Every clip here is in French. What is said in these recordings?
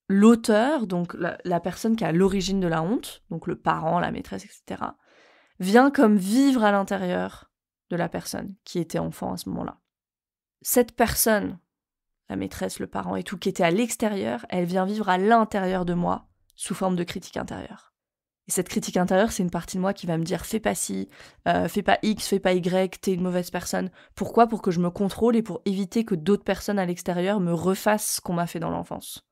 l'auteur, donc la personne qui est à l'origine de la honte, donc le parent, la maîtresse, etc., vient comme vivre à l'intérieur de la personne qui était enfant à ce moment-là. Cette personne, la maîtresse, le parent et tout, qui était à l'extérieur, elle vient vivre à l'intérieur de moi sous forme de critique intérieure. Et cette critique intérieure, c'est une partie de moi qui va me dire « fais pas ci, fais pas X, fais pas Y, t'es une mauvaise personne ». Pourquoi ? Pour que je me contrôle et pour éviter que d'autres personnes à l'extérieur me refassent ce qu'on m'a fait dans l'enfance.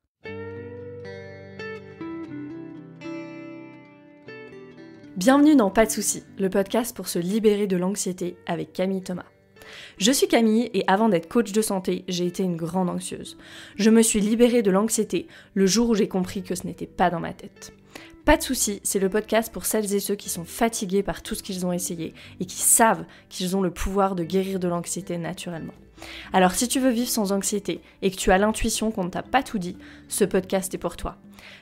Bienvenue dans Pas de soucis, le podcast pour se libérer de l'anxiété avec Camille Thomas. Je suis Camille et avant d'être coach de santé, j'ai été une grande anxieuse. Je me suis libérée de l'anxiété le jour où j'ai compris que ce n'était pas dans ma tête. Pas de soucis, c'est le podcast pour celles et ceux qui sont fatigués par tout ce qu'ils ont essayé et qui savent qu'ils ont le pouvoir de guérir de l'anxiété naturellement. Alors si tu veux vivre sans anxiété et que tu as l'intuition qu'on ne t'a pas tout dit, ce podcast est pour toi.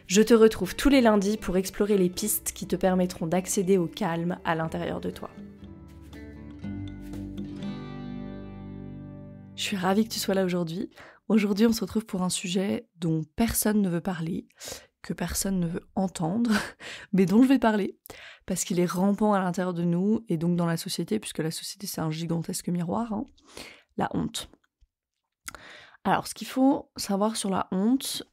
Je te retrouve tous les lundis pour explorer les pistes qui te permettront d'accéder au calme à l'intérieur de toi. Je suis ravie que tu sois là aujourd'hui. Aujourd'hui, on se retrouve pour un sujet dont personne ne veut parler, que personne ne veut entendre, mais dont je vais parler, parce qu'il est rampant à l'intérieur de nous et donc dans la société, puisque la société c'est un gigantesque miroir, la honte. Alors, ce qu'il faut savoir sur la honte,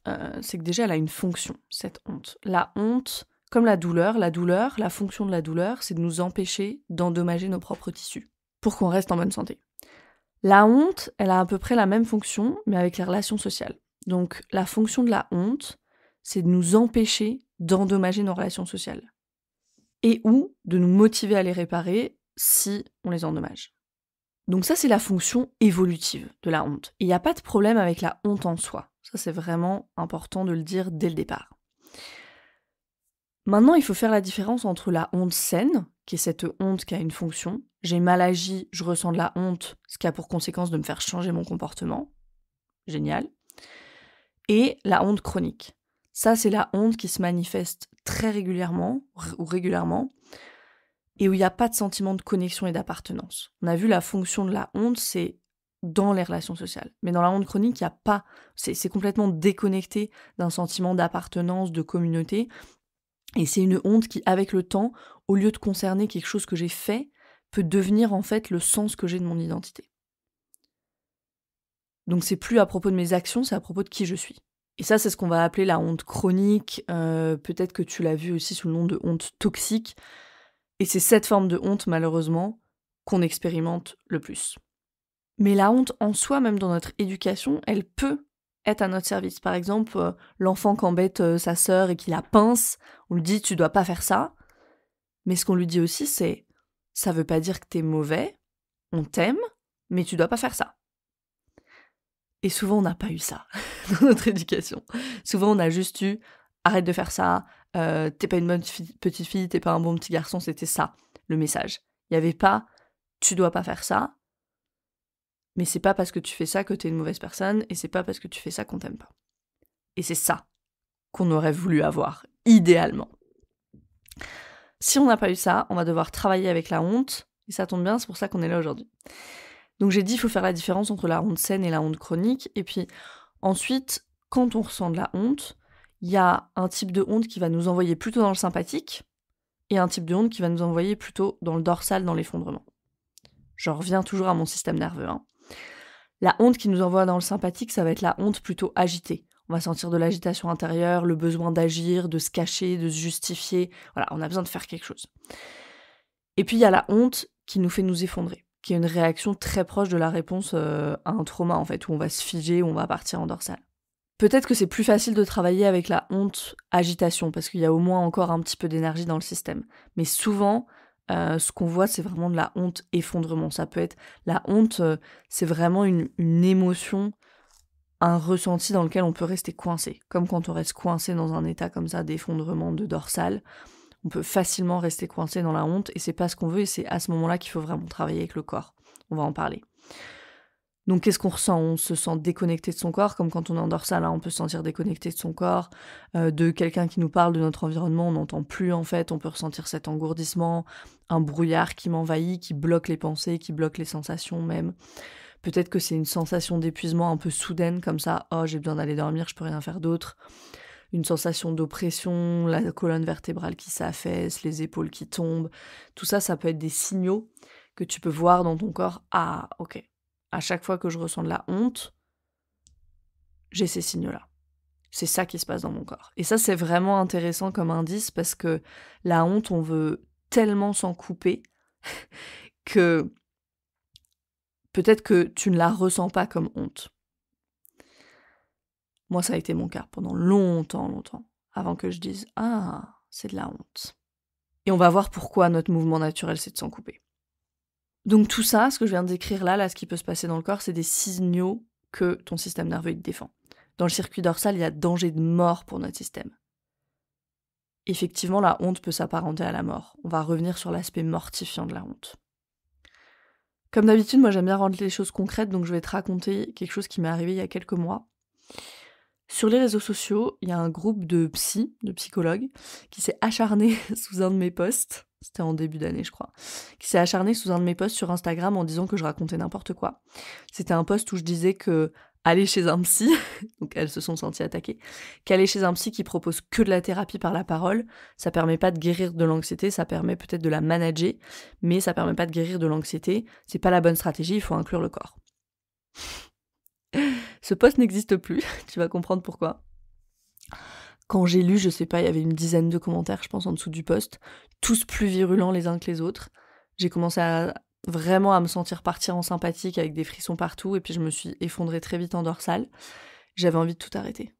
c'est que déjà elle a une fonction, cette honte. La honte, comme la douleur, la fonction de la douleur, c'est de nous empêcher d'endommager nos propres tissus, pour qu'on reste en bonne santé. La honte, elle a à peu près la même fonction, mais avec les relations sociales. Donc, la fonction de la honte, c'est de nous empêcher d'endommager nos relations sociales. Et ou de nous motiver à les réparer si on les endommage. Donc ça, c'est la fonction évolutive de la honte. Et il n'y a pas de problème avec la honte en soi. Ça, c'est vraiment important de le dire dès le départ. Maintenant, il faut faire la différence entre la honte saine, qui est cette honte qui a une fonction. J'ai mal agi, je ressens de la honte, ce qui a pour conséquence de me faire changer mon comportement. Génial. Et la honte chronique. Ça, c'est la honte qui se manifeste très régulièrement, ou régulièrement, et où il n'y a pas de sentiment de connexion et d'appartenance. On a vu la fonction de la honte, c'est dans les relations sociales. Mais dans la honte chronique, il n'y a pas, c'est complètement déconnecté d'un sentiment d'appartenance, de communauté. Et c'est une honte qui, avec le temps, au lieu de concerner quelque chose que j'ai fait, peut devenir en fait le sens que j'ai de mon identité. Donc c'est plus à propos de mes actions, c'est à propos de qui je suis. Et ça, c'est ce qu'on va appeler la honte chronique. Peut-être que tu l'as vu aussi sous le nom de honte toxique. Et c'est cette forme de honte, malheureusement, qu'on expérimente le plus. Mais la honte en soi, même dans notre éducation, elle peut être à notre service. Par exemple, l'enfant qui embête sa sœur et qui la pince, on lui dit « tu dois pas faire ça ». Mais ce qu'on lui dit aussi, c'est « ça veut pas dire que t'es mauvais, on t'aime, mais tu dois pas faire ça ». Et souvent, on n'a pas eu ça dans notre éducation. Souvent, on a juste eu « arrête de faire ça, t'es pas une bonne petite fille, t'es pas un bon petit garçon », c'était ça, le message. Il n'y avait pas « tu dois pas faire ça », mais c'est pas parce que tu fais ça que t'es une mauvaise personne, et c'est pas parce que tu fais ça qu'on t'aime pas. Et c'est ça qu'on aurait voulu avoir, idéalement. Si on n'a pas eu ça, on va devoir travailler avec la honte, et ça tombe bien, c'est pour ça qu'on est là aujourd'hui. Donc j'ai dit, il faut faire la différence entre la honte saine et la honte chronique, et puis ensuite, quand on ressent de la honte, il y a un type de honte qui va nous envoyer plutôt dans le sympathique, et un type de honte qui va nous envoyer plutôt dans le dorsal, dans l'effondrement. J'en reviens toujours à mon système nerveux. La honte qui nous envoie dans le sympathique, ça va être la honte plutôt agitée. On va sentir de l'agitation intérieure, le besoin d'agir, de se cacher, de se justifier. Voilà, on a besoin de faire quelque chose. Et puis il y a la honte qui nous fait nous effondrer, qui est une réaction très proche de la réponse à un trauma, en fait, où on va se figer, où on va partir en dorsale. Peut-être que c'est plus facile de travailler avec la honte agitation, parce qu'il y a au moins encore un petit peu d'énergie dans le système. Mais souvent, ce qu'on voit, c'est vraiment de la honte effondrement. Ça peut être la honte, c'est vraiment une émotion, un ressenti dans lequel on peut rester coincé. Comme quand on reste coincé dans un état comme ça d'effondrement, de dorsale, on peut facilement rester coincé dans la honte, et c'est pas ce qu'on veut, et c'est à ce moment-là qu'il faut vraiment travailler avec le corps. On va en parler. Donc qu'est-ce qu'on ressent ? On se sent déconnecté de son corps, comme quand on est en dorsale, on peut se sentir déconnecté de son corps, de quelqu'un qui nous parle de notre environnement, on n'entend plus en fait, on peut ressentir cet engourdissement, un brouillard qui m'envahit, qui bloque les pensées, qui bloque les sensations même. Peut-être que c'est une sensation d'épuisement un peu soudaine comme ça, oh j'ai besoin d'aller dormir, je peux rien faire d'autre. une sensation d'oppression, la colonne vertébrale qui s'affaisse, les épaules qui tombent. Tout ça, ça peut être des signaux que tu peux voir dans ton corps. Ah, ok. À chaque fois que je ressens de la honte, j'ai ces signaux-là. C'est ça qui se passe dans mon corps. Et ça, c'est vraiment intéressant comme indice parce que la honte, on veut tellement s'en couper que peut-être que tu ne la ressens pas comme honte. Moi, ça a été mon cas pendant longtemps, avant que je dise « Ah, c'est de la honte ». Et on va voir pourquoi notre mouvement naturel, c'est de s'en couper. Donc tout ça, ce que je viens de décrire là, ce qui peut se passer dans le corps, c'est des signaux que ton système nerveux il te défend. Dans le circuit dorsal, il y a danger de mort pour notre système. Effectivement, la honte peut s'apparenter à la mort. On va revenir sur l'aspect mortifiant de la honte. Comme d'habitude, moi j'aime bien rendre les choses concrètes, donc je vais te raconter quelque chose qui m'est arrivé il y a quelques mois. Sur les réseaux sociaux, il y a un groupe de psychologues, qui s'est acharné sous un de mes posts, c'était en début d'année je crois, qui s'est acharné sous un de mes posts sur Instagram en disant que je racontais n'importe quoi. C'était un post où je disais que aller chez un psy, donc elles se sont senties attaquées, qu'aller chez un psy qui propose que de la thérapie par la parole, ça permet pas de guérir de l'anxiété, ça permet peut-être de la manager, mais ça permet pas de guérir de l'anxiété, c'est pas la bonne stratégie, il faut inclure le corps. Ce post n'existe plus, tu vas comprendre pourquoi. Quand j'ai lu, je sais pas, il y avait une dizaine de commentaires, je pense, en dessous du post, tous plus virulents les uns que les autres. J'ai commencé vraiment à me sentir partir en sympathique avec des frissons partout, et puis je me suis effondrée très vite en dorsale. J'avais envie de tout arrêter.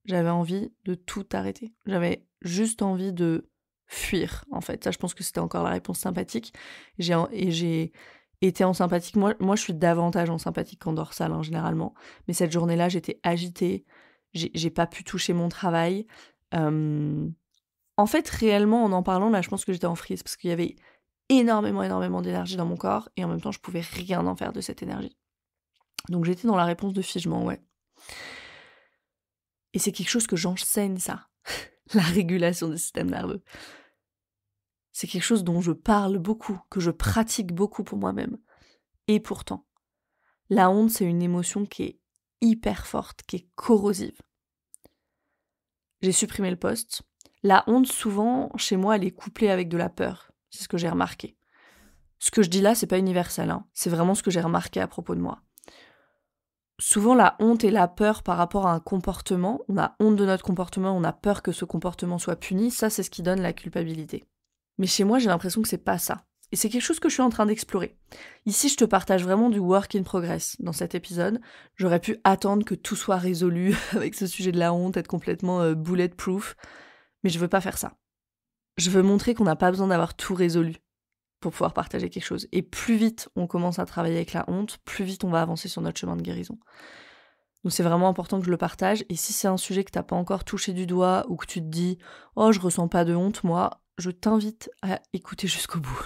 J'avais envie de tout arrêter. J'avais juste envie de fuir, en fait. Ça, je pense que c'était encore la réponse sympathique. J'ai été en sympathique. Moi, je suis davantage en sympathique qu'en dorsale, hein, généralement. Mais cette journée-là, j'étais agitée. J'ai pas pu toucher mon travail. En fait, réellement, en parlant, là, je pense que j'étais en frise parce qu'il y avait énormément d'énergie dans mon corps et en même temps, je pouvais rien en faire de cette énergie. Donc, j'étais dans la réponse de figement, ouais. Et c'est quelque chose que j'enseigne, ça. La régulation du système nerveux. C'est quelque chose dont je parle beaucoup, que je pratique beaucoup pour moi-même. Et pourtant, la honte, c'est une émotion qui est hyper forte, qui est corrosive. J'ai supprimé le post. La honte, souvent, chez moi, elle est couplée avec de la peur. C'est ce que j'ai remarqué. Ce que je dis là, c'est pas universel, hein. C'est vraiment ce que j'ai remarqué à propos de moi. Souvent, la honte et la peur par rapport à un comportement, on a honte de notre comportement, on a peur que ce comportement soit puni, ça, c'est ce qui donne la culpabilité. Mais chez moi, j'ai l'impression que c'est pas ça. Et c'est quelque chose que je suis en train d'explorer. Ici, je te partage vraiment du work in progress dans cet épisode. J'aurais pu attendre que tout soit résolu avec ce sujet de la honte, être complètement bulletproof. Mais je veux pas faire ça. Je veux montrer qu'on n'a pas besoin d'avoir tout résolu pour pouvoir partager quelque chose. Et plus vite on commence à travailler avec la honte, plus vite on va avancer sur notre chemin de guérison. Donc c'est vraiment important que je le partage. Et si c'est un sujet que t'as pas encore touché du doigt ou que tu te dis « Oh, je ressens pas de honte, moi », je t'invite à écouter jusqu'au bout.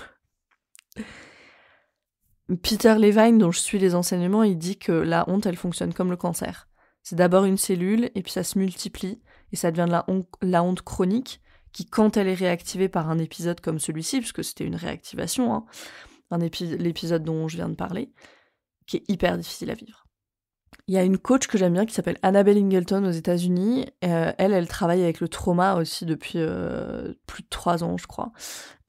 Peter Levine, dont je suis les enseignements, il dit que la honte, elle fonctionne comme le cancer. C'est d'abord une cellule, et puis ça se multiplie, et ça devient de la honte chronique, qui, quand elle est réactivée par un épisode comme celui-ci, puisque c'était une réactivation, hein, l'épisode dont je viens de parler, qui est hyper difficile à vivre. Il y a une coach que j'aime bien qui s'appelle Annabelle Ingleton aux États-Unis. Elle travaille avec le trauma aussi depuis plus de 3 ans, je crois.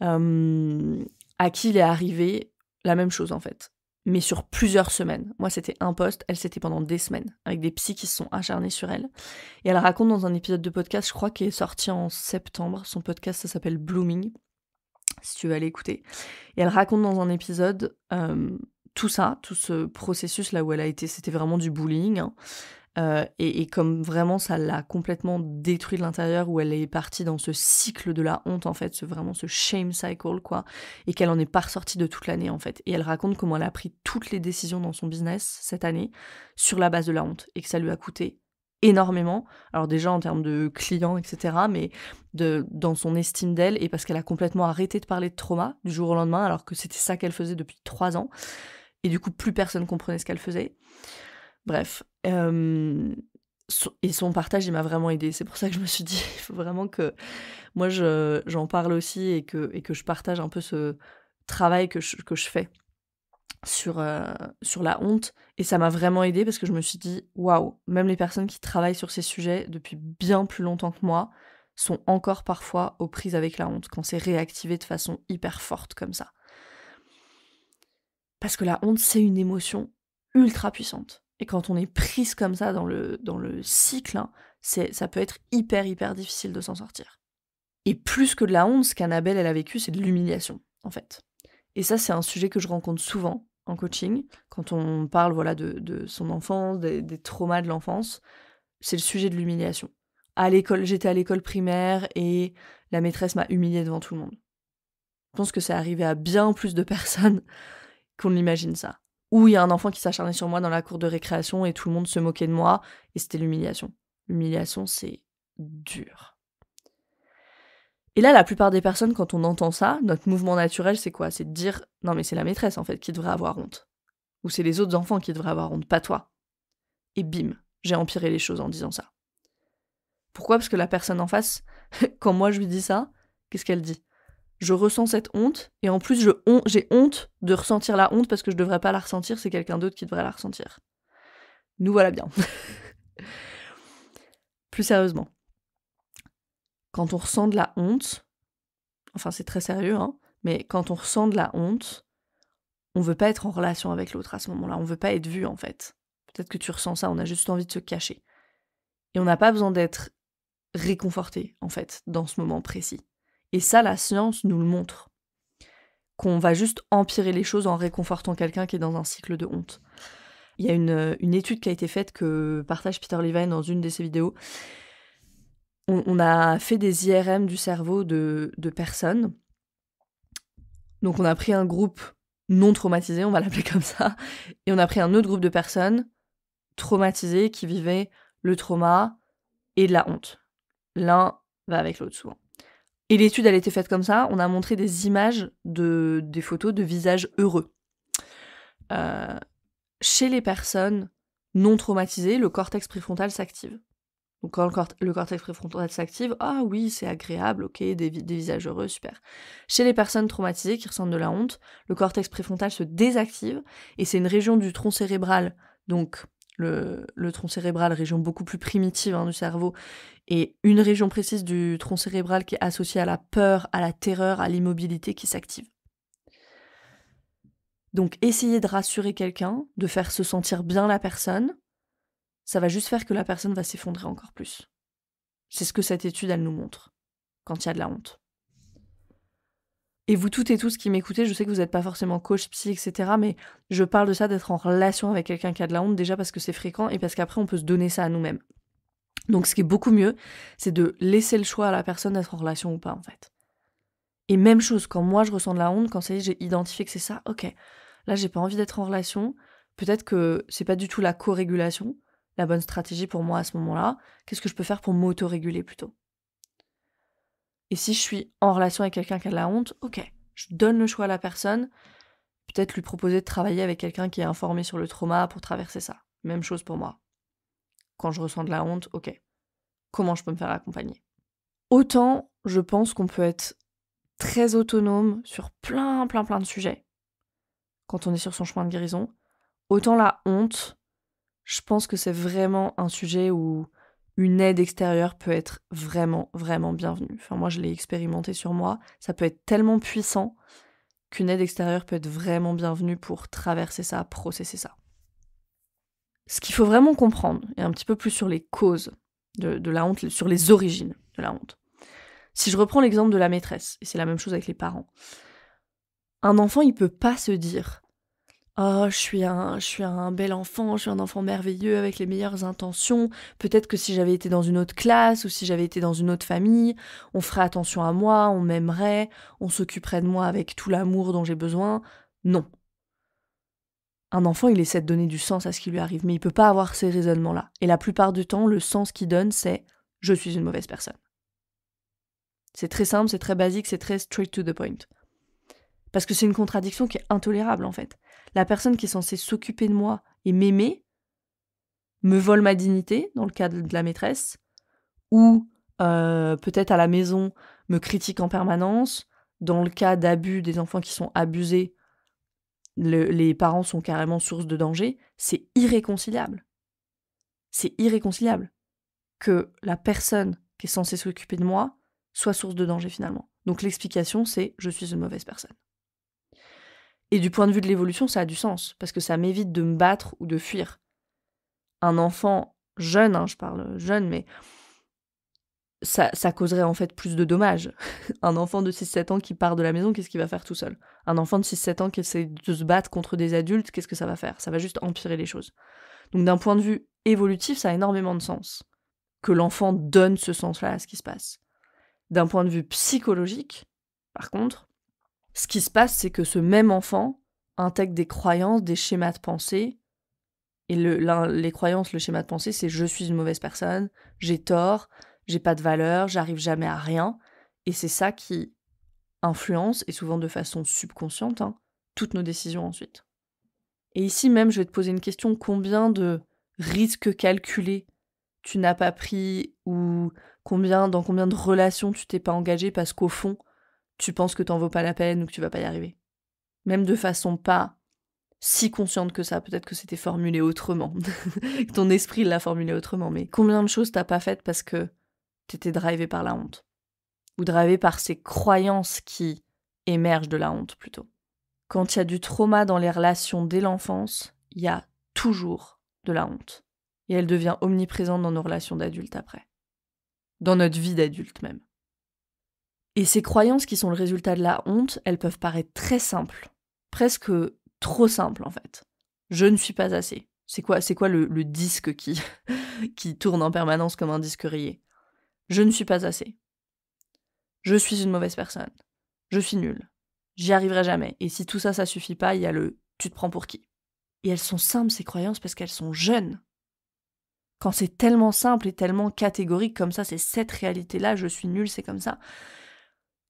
À qui il est arrivé la même chose en fait, mais sur plusieurs semaines. Moi, c'était un post, elle, c'était pendant des semaines, avec des psys qui se sont acharnés sur elle. Et elle raconte dans un épisode de podcast, je crois, qui est sorti en septembre, son podcast, ça s'appelle Blooming, si tu veux aller écouter. Et elle raconte dans un épisode tout ça, tout ce processus là où elle a été, c'était vraiment du bullying, hein. Et comme vraiment ça l'a complètement détruit de l'intérieur, où elle est partie dans ce cycle de la honte en fait, vraiment ce shame cycle quoi, et qu'elle en est pas ressortie de toute l'année en fait. Et elle raconte comment elle a pris toutes les décisions dans son business cette année sur la base de la honte, et que ça lui a coûté énormément, alors déjà en termes de clients etc, mais dans son estime d'elle, et parce qu'elle a complètement arrêté de parler de trauma du jour au lendemain, alors que c'était ça qu'elle faisait depuis 3 ans, et du coup plus personne comprenait ce qu'elle faisait. Bref, et son partage, il m'a vraiment aidée. C'est pour ça que je me suis dit, il faut vraiment que moi, j'en parle aussi et que je partage un peu ce travail que je fais sur la honte, et ça m'a vraiment aidée parce que je me suis dit: «Waouh, même les personnes qui travaillent sur ces sujets depuis bien plus longtemps que moi sont encore parfois aux prises avec la honte quand c'est réactivé de façon hyper forte comme ça». Parce que la honte, c'est une émotion ultra puissante, et quand on est prise comme ça dans le cycle, hein, ça peut être hyper, hyper difficile de s'en sortir. Et plus que de la honte, ce qu'Annabelle, elle a vécu, c'est de l'humiliation, en fait. Et ça, c'est un sujet que je rencontre souvent en coaching, quand on parle voilà, de son enfance, des traumas de l'enfance. C'est le sujet de l'humiliation. J'étais à l'école primaire et la maîtresse m'a humiliée devant tout le monde. Je pense que c'est arrivé à bien plus de personnes qu'on l'imagine ça. Ou il y a un enfant qui s'acharnait sur moi dans la cour de récréation et tout le monde se moquait de moi, et c'était l'humiliation. L'humiliation, c'est dur. Et là, la plupart des personnes, quand on entend ça, notre mouvement naturel, c'est quoi? C'est de dire « Non mais c'est la maîtresse, en fait, qui devrait avoir honte. » Ou c'est les autres enfants qui devraient avoir honte, pas toi. Et bim, j'ai empiré les choses en disant ça. Pourquoi? Parce que la personne en face, quand moi je lui dis ça, qu'est-ce qu'elle dit? Je ressens cette honte, et en plus j'ai honte de ressentir la honte parce que je devrais pas la ressentir, c'est quelqu'un d'autre qui devrait la ressentir. Nous voilà bien. Plus sérieusement, quand on ressent de la honte, enfin c'est très sérieux, hein, mais quand on ressent de la honte, on veut pas être en relation avec l'autre à ce moment-là, on veut pas être vu en fait. Peut-être que tu ressens ça, on a juste envie de se cacher. Et on n'a pas besoin d'être réconforté en fait dans ce moment précis. Et ça, la science nous le montre. Qu'on va juste empirer les choses en réconfortant quelqu'un qui est dans un cycle de honte. Il y a une étude qui a été faite que partage Peter Levine dans une de ses vidéos. On a fait des IRM du cerveau de personnes. Donc on a pris un groupe non traumatisé, on va l'appeler comme ça, et on a pris un autre groupe de personnes traumatisées qui vivaient le trauma et de la honte. L'un va avec l'autre souvent. Et l'étude, elle a été faite comme ça, on a montré des images, des photos de visages heureux. Chez les personnes non traumatisées, le cortex préfrontal s'active. Donc quand le cortex préfrontal s'active, ah oui, c'est agréable, ok, des visages heureux, super. Chez les personnes traumatisées qui ressentent de la honte, le cortex préfrontal se désactive, et c'est une région du tronc cérébral, donc le tronc cérébral, région beaucoup plus primitive du cerveau, et une région précise du tronc cérébral qui est associée à la peur, à la terreur, à l'immobilité qui s'active. Donc essayer de rassurer quelqu'un, de faire se sentir bien la personne, ça va juste faire que la personne va s'effondrer encore plus. C'est ce que cette étude, elle nous montre, quand il y a de la honte. Et vous toutes et tous qui m'écoutez, je sais que vous n'êtes pas forcément coach, psy, etc., mais je parle de ça, d'être en relation avec quelqu'un qui a de la honte, déjà parce que c'est fréquent, et parce qu'après on peut se donner ça à nous-mêmes. Donc ce qui est beaucoup mieux, c'est de laisser le choix à la personne d'être en relation ou pas, en fait. Et même chose, quand moi je ressens de la honte, quand ça y est, j'ai identifié que c'est ça, ok, là j'ai pas envie d'être en relation, peut-être que c'est pas du tout la co-régulation, la bonne stratégie pour moi à ce moment-là, qu'est-ce que je peux faire pour m'auto-réguler plutôt? Et si je suis en relation avec quelqu'un qui a de la honte, ok, je donne le choix à la personne, peut-être lui proposer de travailler avec quelqu'un qui est informé sur le trauma pour traverser ça. Même chose pour moi. Quand je ressens de la honte, ok, comment je peux me faire accompagner? Autant, je pense qu'on peut être très autonome sur plein de sujets quand on est sur son chemin de guérison, autant la honte, je pense que c'est vraiment un sujet où une aide extérieure peut être vraiment bienvenue. Enfin, moi, je l'ai expérimenté sur moi. Ça peut être tellement puissant qu'une aide extérieure peut être vraiment bienvenue pour traverser ça, processer ça. Ce qu'il faut vraiment comprendre, et un petit peu plus sur les causes de la honte, sur les origines de la honte. Si je reprends l'exemple de la maîtresse, et c'est la même chose avec les parents, un enfant, il peut pas se dire « Oh, je suis un bel enfant, je suis un enfant merveilleux avec les meilleures intentions. Peut-être que si j'avais été dans une autre classe ou si j'avais été dans une autre famille, on ferait attention à moi, on m'aimerait, on s'occuperait de moi avec tout l'amour dont j'ai besoin. » Non. Un enfant, il essaie de donner du sens à ce qui lui arrive, mais il peut pas avoir ces raisonnements-là. Et la plupart du temps, le sens qu'il donne, c'est « je suis une mauvaise personne ». C'est très simple, c'est très basique, c'est très straight to the point. Parce que c'est une contradiction qui est intolérable, en fait. La personne qui est censée s'occuper de moi et m'aimer me vole ma dignité, dans le cas de la maîtresse, ou peut-être à la maison me critique en permanence, dans le cas d'abus des enfants qui sont abusés, les parents sont carrément source de danger, c'est irréconciliable. C'est irréconciliable que la personne qui est censée s'occuper de moi soit source de danger finalement. Donc l'explication, c'est je suis une mauvaise personne. Et du point de vue de l'évolution, ça a du sens, parce que ça m'évite de me battre ou de fuir. Un enfant jeune, je parle jeune, mais ça causerait en fait plus de dommages. Un enfant de 6-7 ans qui part de la maison, qu'est-ce qu'il va faire tout seul? Un enfant de 6-7 ans qui essaie de se battre contre des adultes, qu'est-ce que ça va faire? Ça va juste empirer les choses. Donc d'un point de vue évolutif, ça a énormément de sens que l'enfant donne ce sens-là à ce qui se passe. D'un point de vue psychologique, par contre, ce qui se passe, c'est que ce même enfant intègre des croyances, des schémas de pensée. Et les croyances, le schéma de pensée, c'est je suis une mauvaise personne, j'ai tort, j'ai pas de valeur, j'arrive jamais à rien. Et c'est ça qui influence, et souvent de façon subconsciente, toutes nos décisions ensuite. Et ici même, je vais te poser une question, combien de risques calculés tu n'as pas pris, ou dans combien de relations tu t'es pas engagé parce qu'au fond, tu penses que t'en vaux pas la peine ou que tu vas pas y arriver. Même de façon pas si consciente que ça, peut-être que c'était formulé autrement. Ton esprit l'a formulé autrement, mais combien de choses t'as pas faites parce que t'étais drivé par la honte? Ou drivé par ces croyances qui émergent de la honte, plutôt. Quand il y a du trauma dans les relations dès l'enfance, il y a toujours de la honte. Et elle devient omniprésente dans nos relations d'adultes après. Dans notre vie d'adulte même. Et ces croyances qui sont le résultat de la honte, elles peuvent paraître très simples. Presque trop simples en fait. Je ne suis pas assez. C'est quoi le disque qui tourne en permanence comme un disque rayé? Je ne suis pas assez. Je suis une mauvaise personne. Je suis nulle. J'y arriverai jamais. Et si tout ça, ça suffit pas, il y a le « tu te prends pour qui ?» Et elles sont simples, ces croyances, parce qu'elles sont jeunes. Quand c'est tellement simple et tellement catégorique comme ça, c'est cette réalité-là, je suis nulle, c'est comme ça.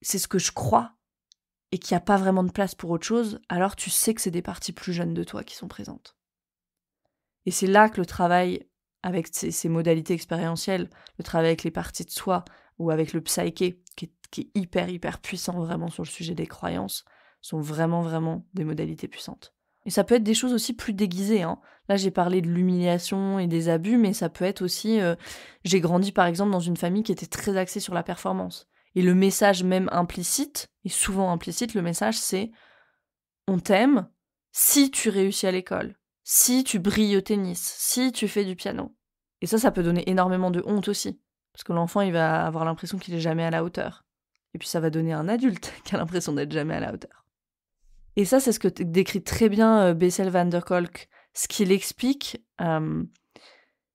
C'est ce que je crois, et qu'il n'y a pas vraiment de place pour autre chose, alors tu sais que c'est des parties plus jeunes de toi qui sont présentes. Et c'est là que le travail avec ces modalités expérientielles, le travail avec les parties de soi, ou avec le psyché, qui est hyper puissant vraiment sur le sujet des croyances, sont vraiment des modalités puissantes. Et ça peut être des choses aussi plus déguisées. Là, j'ai parlé de l'humiliation et des abus, mais ça peut être aussi... j'ai grandi, par exemple, dans une famille qui était très axée sur la performance. Et le message même implicite, et souvent implicite, le message c'est « on t'aime si tu réussis à l'école, si tu brilles au tennis, si tu fais du piano ». Et ça peut donner énormément de honte aussi. Parce que l'enfant, il va avoir l'impression qu'il est jamais à la hauteur. Et puis ça va donner un adulte qui a l'impression d'être jamais à la hauteur. Et ça, c'est ce que décrit très bien Bessel van der Kolk. Ce qu'il explique,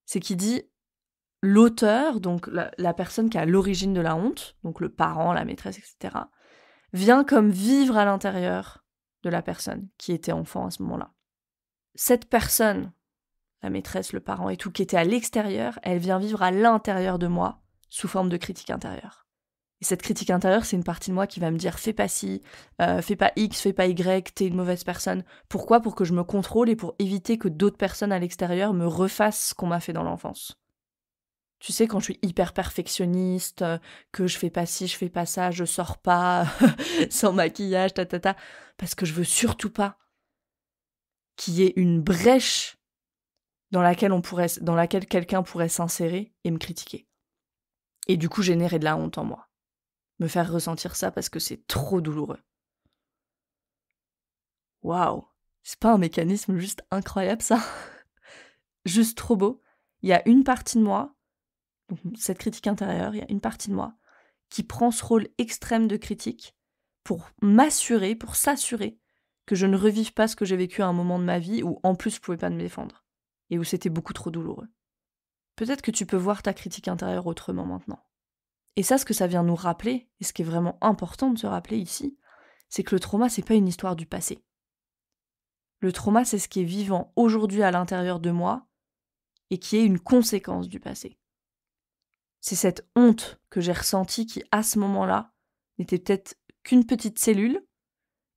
c'est qu'il dit l'auteur, donc la personne qui est à l'origine de la honte, donc le parent, la maîtresse, etc., vient comme vivre à l'intérieur de la personne qui était enfant à ce moment-là. Cette personne, la maîtresse, le parent et tout, qui était à l'extérieur, elle vient vivre à l'intérieur de moi sous forme de critique intérieure. Et cette critique intérieure, c'est une partie de moi qui va me dire « fais pas ci, fais pas X, fais pas Y, t'es une mauvaise personne ». Pourquoi ? Pour que je me contrôle et pour éviter que d'autres personnes à l'extérieur me refassent ce qu'on m'a fait dans l'enfance. Tu sais, quand je suis hyper perfectionniste, que je fais pas ci, je fais pas ça, je sors pas sans maquillage, parce que je veux surtout pas qu'il y ait une brèche dans laquelle quelqu'un pourrait s'insérer et me critiquer. Et du coup, générer de la honte en moi. Me faire ressentir ça parce que c'est trop douloureux. Waouh, c'est pas un mécanisme juste incroyable ça? Juste trop beau. Il y a une partie de moi, donc cette critique intérieure, il y a une partie de moi qui prend ce rôle extrême de critique pour s'assurer que je ne revive pas ce que j'ai vécu à un moment de ma vie où en plus je pouvais pas me défendre et où c'était beaucoup trop douloureux. Peut-être que tu peux voir ta critique intérieure autrement maintenant. Et ça, ce que ça vient nous rappeler, et ce qui est vraiment important de se rappeler ici, c'est que le trauma, c'est pas une histoire du passé. Le trauma, c'est ce qui est vivant aujourd'hui à l'intérieur de moi et qui est une conséquence du passé. C'est cette honte que j'ai ressentie qui, à ce moment-là, n'était peut-être qu'une petite cellule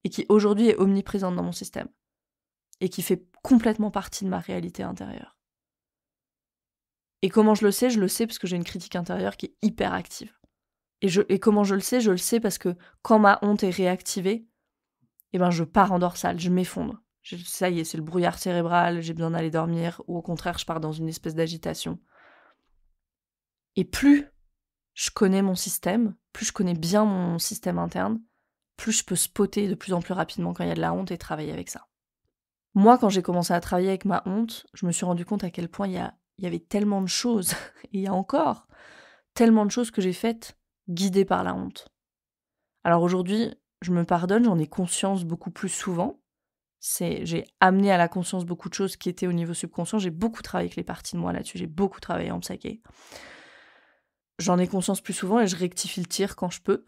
et qui aujourd'hui est omniprésente dans mon système et qui fait complètement partie de ma réalité intérieure. Et comment je le sais? Je le sais parce que j'ai une critique intérieure qui est hyper active. Et comment je le sais? Je le sais parce que quand ma honte est réactivée, et ben je pars en dorsale, je m'effondre. Ça y est, c'est le brouillard cérébral, j'ai besoin d'aller dormir, ou au contraire, je pars dans une espèce d'agitation. Et plus je connais mon système, plus je connais bien mon système interne, plus je peux spotter de plus en plus rapidement quand il y a de la honte et travailler avec ça. Moi, quand j'ai commencé à travailler avec ma honte, je me suis rendu compte à quel point il y avait tellement de choses, et il y a encore tellement de choses que j'ai faites guidées par la honte. Alors aujourd'hui, je me pardonne, j'en ai conscience beaucoup plus souvent. J'ai amené à la conscience beaucoup de choses qui étaient au niveau subconscient. J'ai beaucoup travaillé avec les parties de moi là-dessus, j'ai beaucoup travaillé en psyché. J'en ai conscience plus souvent et je rectifie le tir quand je peux.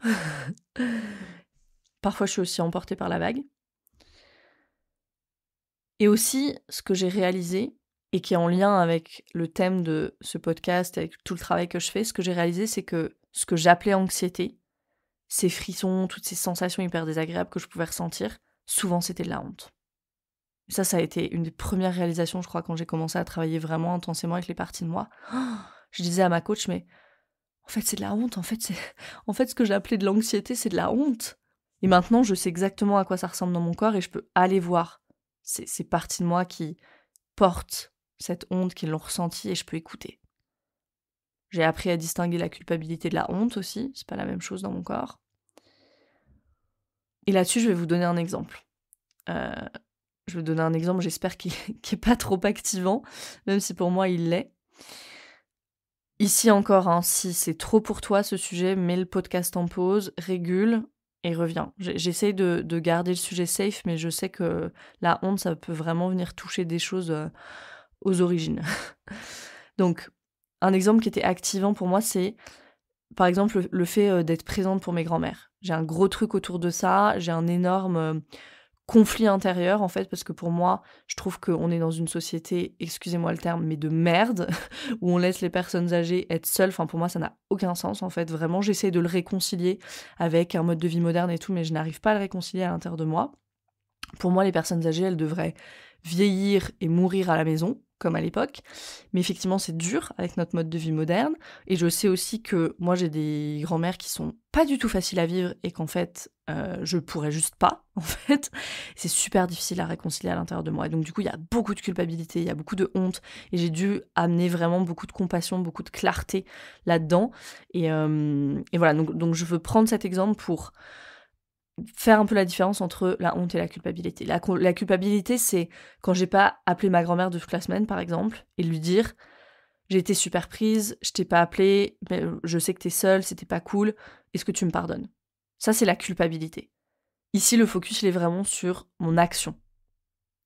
Parfois, je suis aussi emportée par la vague. Et aussi, ce que j'ai réalisé, et qui est en lien avec le thème de ce podcast, avec tout le travail que je fais, ce que j'ai réalisé, c'est que ce que j'appelais anxiété, ces frissons, toutes ces sensations hyper désagréables que je pouvais ressentir, souvent c'était de la honte. Et ça a été une des premières réalisations, je crois, quand j'ai commencé à travailler vraiment intensément avec les parties de moi. Je disais à ma coach, mais en fait, c'est de la honte. En fait, ce que j'appelais de l'anxiété, c'est de la honte. Et maintenant, je sais exactement à quoi ça ressemble dans mon corps et je peux aller voir ces parties de moi qui portent cette honte, qui l'ont ressentie, et je peux écouter. J'ai appris à distinguer la culpabilité de la honte aussi, c'est pas la même chose dans mon corps. Et là-dessus, je vais vous donner un exemple. Je vais vous donner un exemple, j'espère qu'il est pas trop activant, même si pour moi il l'est. Ici encore, si c'est trop pour toi ce sujet, mets le podcast en pause, régule et reviens. J'essaye de garder le sujet safe, mais je sais que la honte, ça peut vraiment venir toucher des choses aux origines. Donc, un exemple qui était activant pour moi, c'est par exemple le fait d'être présente pour mes grands-mères. J'ai un gros truc autour de ça, j'ai un énorme conflit intérieur en fait, parce que pour moi, je trouve qu'on est dans une société, excusez-moi le terme, mais de merde, où on laisse les personnes âgées être seules. Enfin, pour moi, ça n'a aucun sens en fait. Vraiment, j'essaie de le réconcilier avec un mode de vie moderne et tout, mais je n'arrive pas à le réconcilier à l'intérieur de moi. Pour moi, les personnes âgées, elles devraient vieillir et mourir à la maison, comme à l'époque. Mais effectivement, c'est dur avec notre mode de vie moderne. Et je sais aussi que moi, j'ai des grands-mères qui sont pas du tout faciles à vivre et qu'en fait, je pourrais juste pas, en fait. C'est super difficile à réconcilier à l'intérieur de moi. Et donc, du coup, il y a beaucoup de culpabilité, il y a beaucoup de honte. Et j'ai dû amener vraiment beaucoup de compassion, beaucoup de clarté là-dedans. Et voilà, donc je veux prendre cet exemple pour faire un peu la différence entre la honte et la culpabilité. La culpabilité, c'est quand j'ai pas appelé ma grand-mère de toute la semaine, par exemple, et lui dire « J'ai été super prise, je t'ai pas appelé, mais je sais que t'es seule, c'était pas cool, est-ce que tu me pardonnes ?» Ça, c'est la culpabilité. Ici, le focus, il est vraiment sur mon action.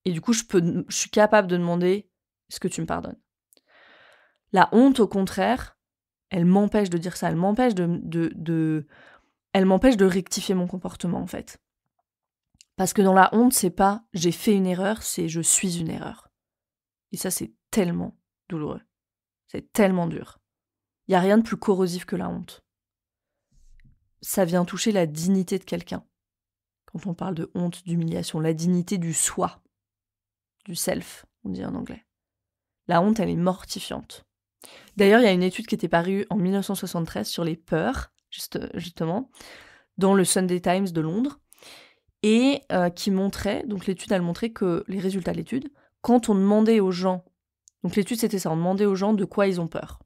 Et du coup, je suis capable de demander « Est-ce que tu me pardonnes ?» La honte, au contraire, elle m'empêche de dire ça, elle m'empêche elle m'empêche de rectifier mon comportement, en fait. Parce que dans la honte, c'est pas « j'ai fait une erreur », c'est « je suis une erreur ». Et ça, c'est tellement douloureux. C'est tellement dur. Il n'y a rien de plus corrosif que la honte. Ça vient toucher la dignité de quelqu'un. Quand on parle de honte, d'humiliation, la dignité du soi, du self, on dit en anglais. La honte, elle est mortifiante. D'ailleurs, il y a une étude qui était parue en 1973 sur les peurs, justement, dans le Sunday Times de Londres, et qui montrait, donc l'étude, elle montrait que les résultats de l'étude, quand on demandait aux gens, donc l'étude c'était ça, on demandait aux gens de quoi ils ont peur.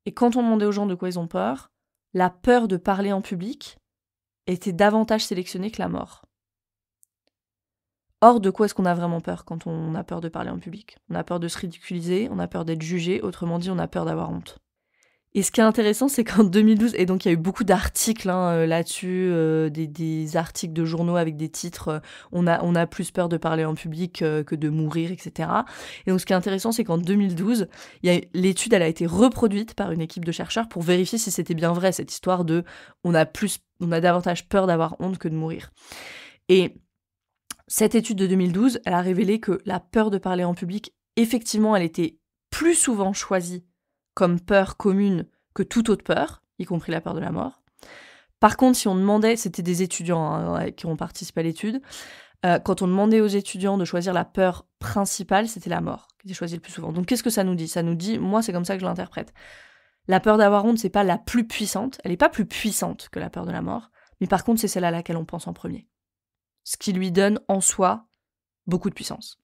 Et quand on demandait aux gens de quoi ils ont peur, la peur de parler en public était davantage sélectionnée que la mort. Or, de quoi est-ce qu'on a vraiment peur quand on a peur de parler en public ? On a peur de se ridiculiser, on a peur d'être jugé, autrement dit, on a peur d'avoir honte. Et ce qui est intéressant, c'est qu'en 2012, et donc il y a eu beaucoup d'articles là-dessus, des articles de journaux avec des titres on a plus peur de parler en public que de mourir, etc. Et donc ce qui est intéressant, c'est qu'en 2012, l'étude elle a été reproduite par une équipe de chercheurs pour vérifier si c'était bien vrai, cette histoire de on a davantage peur d'avoir honte que de mourir. Et cette étude de 2012, elle a révélé que la peur de parler en public, effectivement, elle était plus souvent choisie comme peur commune que toute autre peur, y compris la peur de la mort. Par contre, si on demandait, c'était des étudiants qui ont participé à l'étude, quand on demandait aux étudiants de choisir la peur principale, c'était la mort qui était choisie le plus souvent. Donc qu'est-ce que ça nous dit ? Ça nous dit, moi c'est comme ça que je l'interprète. La peur d'avoir honte, c'est pas la plus puissante, elle n'est pas plus puissante que la peur de la mort, mais par contre c'est celle à laquelle on pense en premier. ce qui lui donne en soi beaucoup de puissance.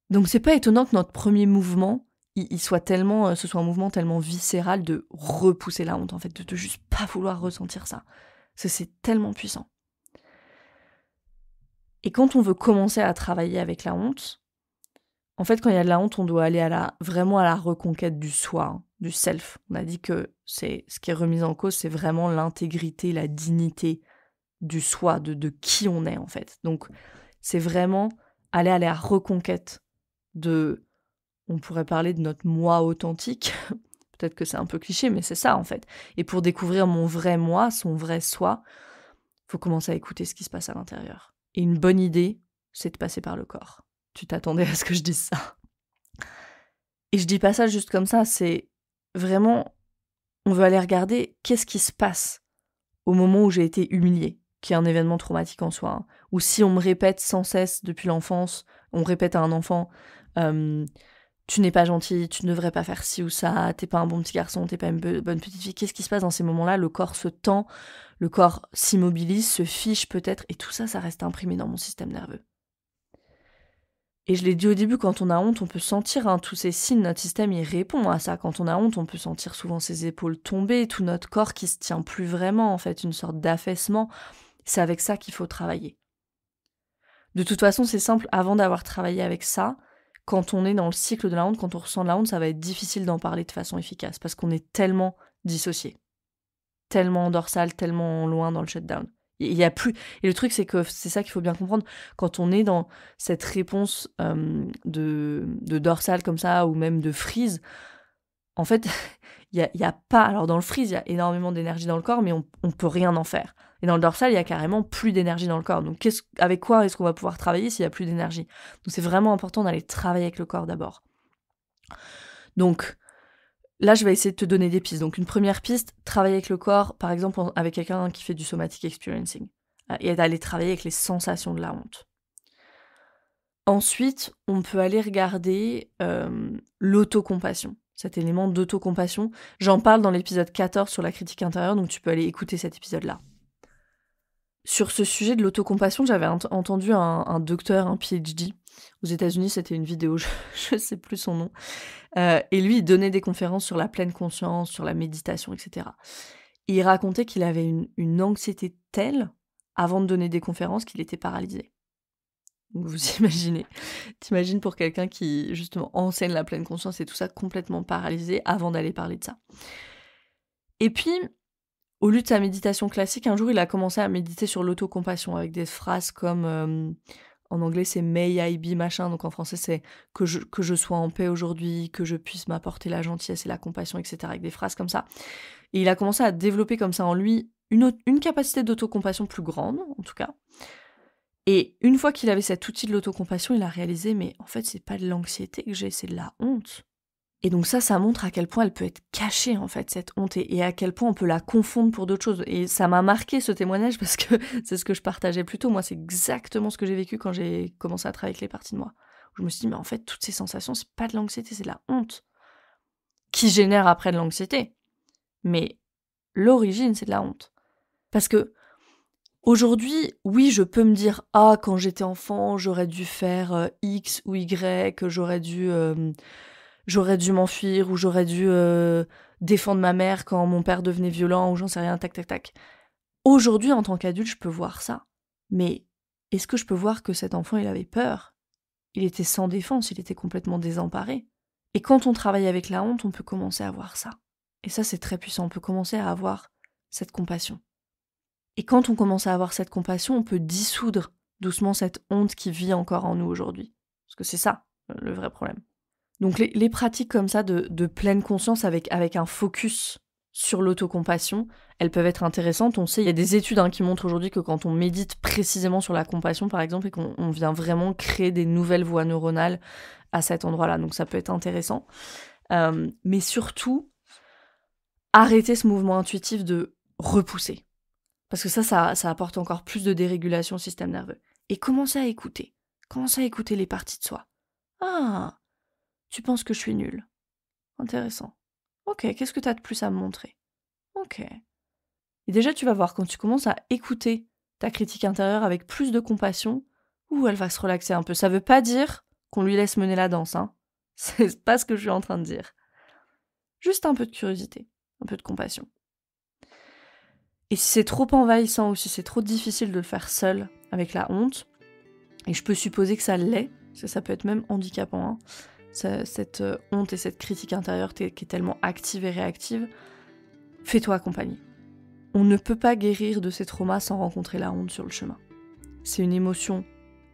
Donc c'est pas étonnant que notre premier mouvement, il soit tellement, ce soit un mouvement tellement viscéral de repousser la honte, en fait, de juste pas vouloir ressentir ça. Parce que c'est tellement puissant. Et quand on veut commencer à travailler avec la honte, en fait, quand il y a de la honte, on doit aller vraiment à la reconquête du soi, hein, du self. On a dit que ce qui est remis en cause, c'est vraiment l'intégrité, la dignité du soi, de qui on est, en fait. Donc, c'est vraiment aller à la reconquête on pourrait parler de notre moi authentique. Peut-être que c'est un peu cliché, mais c'est ça, en fait. Et pour découvrir mon vrai moi, son vrai soi, faut commencer à écouter ce qui se passe à l'intérieur. Et une bonne idée, c'est de passer par le corps. Tu t'attendais à ce que je dise ça. Et je dis pas ça juste comme ça, c'est vraiment, on veut aller regarder qu'est-ce qui se passe au moment où j'ai été humiliée, qui est un événement traumatique en soi. Hein. Ou si on me répète sans cesse depuis l'enfance, on répète à un enfant, tu n'es pas gentil, tu ne devrais pas faire ci ou ça, t'es pas un bon petit garçon, t'es pas une bonne petite fille. Qu'est-ce qui se passe dans ces moments-là? Le corps se tend, le corps s'immobilise, se fiche peut-être, et tout ça, ça reste imprimé dans mon système nerveux. Et je l'ai dit au début, quand on a honte, on peut sentir tous ces signes, notre système il répond à ça. Quand on a honte, on peut sentir souvent ses épaules tomber, tout notre corps qui se tient plus vraiment, en fait, une sorte d'affaissement. C'est avec ça qu'il faut travailler. De toute façon, c'est simple, avant d'avoir travaillé avec ça, quand on est dans le cycle de la honte, quand on ressent de la honte, ça va être difficile d'en parler de façon efficace, parce qu'on est tellement dissocié, tellement en dorsal, tellement loin dans le shutdown. Il y a plus. Et le truc, c'est que c'est ça qu'il faut bien comprendre. Quand on est dans cette réponse de dorsale comme ça, ou même de freeze, en fait, il y a pas. Alors, dans le freeze, il y a énormément d'énergie dans le corps, mais on peut rien en faire. Et dans le dorsal, il y a carrément plus d'énergie dans le corps. Donc, avec quoi est-ce qu'on va pouvoir travailler s'il y a plus d'énergie? Donc, c'est vraiment important d'aller travailler avec le corps d'abord. Donc, là, je vais essayer de te donner des pistes. Donc, une première piste, travailler avec le corps, par exemple, avec quelqu'un qui fait du somatic experiencing. Et d'aller travailler avec les sensations de la honte. Ensuite, on peut aller regarder l'autocompassion. Cet élément d'autocompassion. J'en parle dans l'épisode 14 sur la critique intérieure, donc tu peux aller écouter cet épisode-là. Sur ce sujet de l'autocompassion, j'avais entendu un docteur, un PhD, aux États-Unis, c'était une vidéo, je ne sais plus son nom, et lui, il donnait des conférences sur la pleine conscience, sur la méditation, etc. Et il racontait qu'il avait une anxiété telle, avant de donner des conférences, qu'il était paralysé. Donc vous imaginez, t'imagines pour quelqu'un qui, justement, enseigne la pleine conscience et tout ça, complètement paralysé, avant d'aller parler de ça. Et puis, au lieu de sa méditation classique, un jour, il a commencé à méditer sur l'autocompassion, avec des phrases comme, en anglais, c'est « may I be » machin, donc en français, c'est « que je sois en paix aujourd'hui, que je puisse m'apporter la gentillesse et la compassion, etc. » avec des phrases comme ça. Et il a commencé à développer comme ça en lui une capacité d'autocompassion plus grande, en tout cas. Et une fois qu'il avait cet outil de l'autocompassion, il a réalisé, mais en fait, c'est pas de l'anxiété que j'ai, c'est de la honte. Et donc ça montre à quel point elle peut être cachée, en fait, cette honte, et à quel point on peut la confondre pour d'autres choses. Et ça m'a marqué, ce témoignage, parce que c'est ce que je partageais plus tôt. Moi, c'est exactement ce que j'ai vécu quand j'ai commencé à travailler avec les parties de moi. Je me suis dit, mais en fait, toutes ces sensations, c'est pas de l'anxiété, c'est de la honte. Qui génère après de l'anxiété. Mais l'origine, c'est de la honte. Parce que aujourd'hui, oui, je peux me dire « Ah, quand j'étais enfant, j'aurais dû faire X ou Y, j'aurais dû m'enfuir, ou j'aurais dû défendre ma mère quand mon père devenait violent, ou j'en sais rien, tac, tac, tac. » Aujourd'hui, en tant qu'adulte, je peux voir ça. Mais est-ce que je peux voir que cet enfant, il avait peur? Il était sans défense, il était complètement désemparé. Et quand on travaille avec la honte, on peut commencer à voir ça. Et ça, c'est très puissant. On peut commencer à avoir cette compassion. Et quand on commence à avoir cette compassion, on peut dissoudre doucement cette honte qui vit encore en nous aujourd'hui. Parce que c'est ça, le vrai problème. Donc les pratiques comme ça de pleine conscience avec un focus sur l'autocompassion, elles peuvent être intéressantes. On sait, il y a des études qui montrent aujourd'hui que quand on médite précisément sur la compassion, par exemple, et qu'on vient vraiment créer des nouvelles voies neuronales à cet endroit-là. Donc ça peut être intéressant. Mais surtout, arrêter ce mouvement intuitif de repousser. Parce que ça apporte encore plus de dérégulation au système nerveux. Et commencez à écouter. Commencez à écouter les parties de soi. Ah, tu penses que je suis nulle. Intéressant. Ok, qu'est-ce que tu as de plus à me montrer? Ok. Et déjà, tu vas voir, quand tu commences à écouter ta critique intérieure avec plus de compassion, elle va se relaxer un peu. Ça veut pas dire qu'on lui laisse mener la danse, hein. C'est pas ce que je suis en train de dire. Juste un peu de curiosité, un peu de compassion. Et si c'est trop envahissant ou si c'est trop difficile de le faire seul avec la honte, et je peux supposer que ça l'est, parce que ça peut être même handicapant, hein, cette honte et cette critique intérieure qui est tellement active et réactive, fais-toi accompagner. On ne peut pas guérir de ces traumas sans rencontrer la honte sur le chemin. C'est une émotion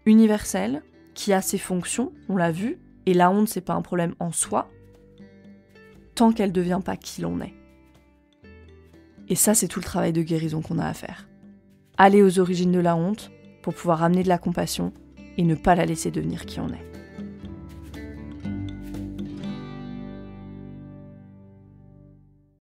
universelle qui a ses fonctions, on l'a vu, et la honte, c'est pas un problème en soi, tant qu'elle ne devient pas qui l'on est. Et ça, c'est tout le travail de guérison qu'on a à faire. Aller aux origines de la honte pour pouvoir amener de la compassion et ne pas la laisser devenir qui on est.